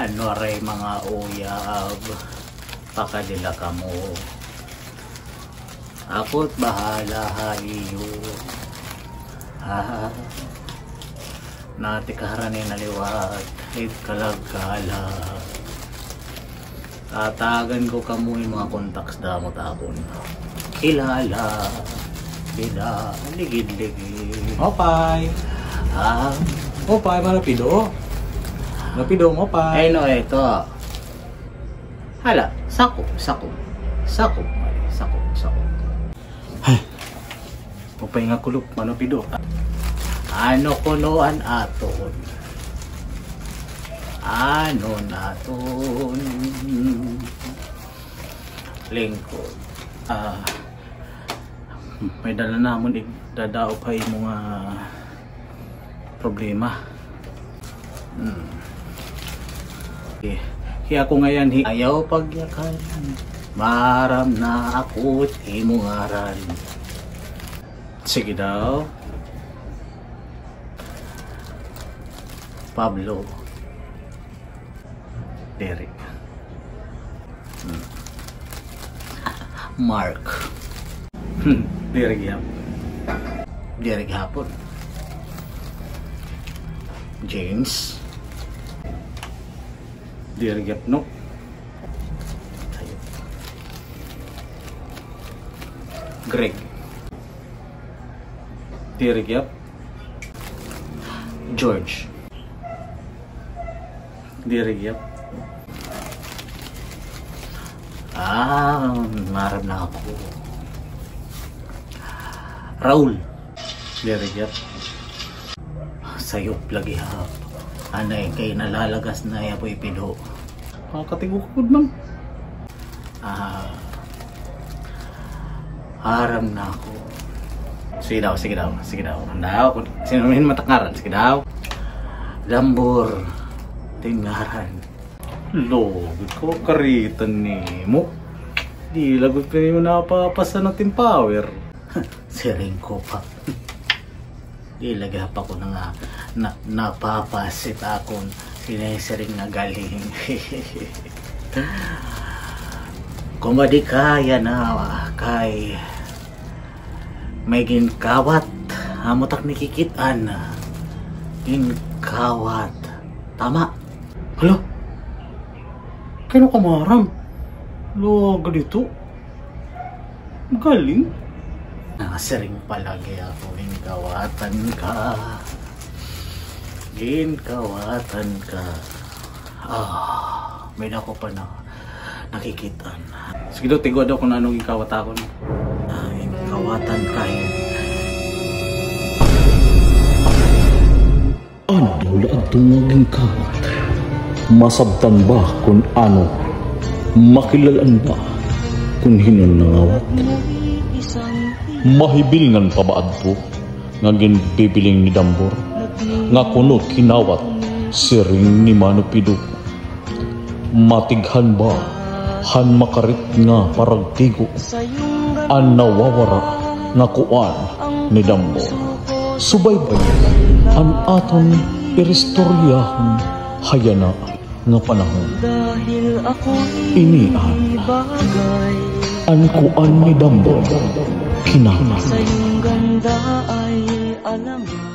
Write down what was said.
Ano ray mga uyab, pakadila ka mo. Ako't bahala ha iyo. Ha, nati kaharani naliwat, hit kalagkala. Tatagan ko kamoy mga contacts damot akon. Kilala, bila, ligid-ligid. Opay! Ha? Opay, malapido. Malapido mo, Opay. Ay no, ito. Hala, sako. Upay nga kulop, manopido. Ano kunoan aton? Ano naton? Lingkod. May dala namon dadaop ay mga problema. Kaya ako ngayon ayaw pagyakan. Maram na ako't imungaran. Sige daw. Pablo Derek Mark Derek hapon James Derek yapno Greg Derek yap George Derek yap marap na ako Raul Derek yap sayop lagi hap anay kay nalalagas na yapoy pido katigukod man haram na ako sige daw sino min matakaran sige daw Lambor tingaran logit ko karitan ni mo di lagot pa mo napapasa ng timpower sering ko pa di lagi pa ko na nga napapasit akong sinesiring na galing kung di kaya na kay may ginkawat hamutak nikikitaan ginkawat tama halo kaya ka maram lo ganito galing nakasering palagi ako ginkawatan ka may nako pa na nakikitaan sige daw tigod daw kung anong ginkawat ako ginkawatan ka ano lahat tungaging kawat masabtan ba kung ano makilalaan ba kung hinon nangawat mahibilngan pa ba adto nga ginbibiling ni Dambor nga kuno kinawat siring ni Manupido matighan ba han makarit nga paragtigo an nawawara nga kuan ni Dambor subaybay an aton iristoryahon hayana nga panahon inian an kuan ni Dambor kinama sa iyong ganda ay alaman.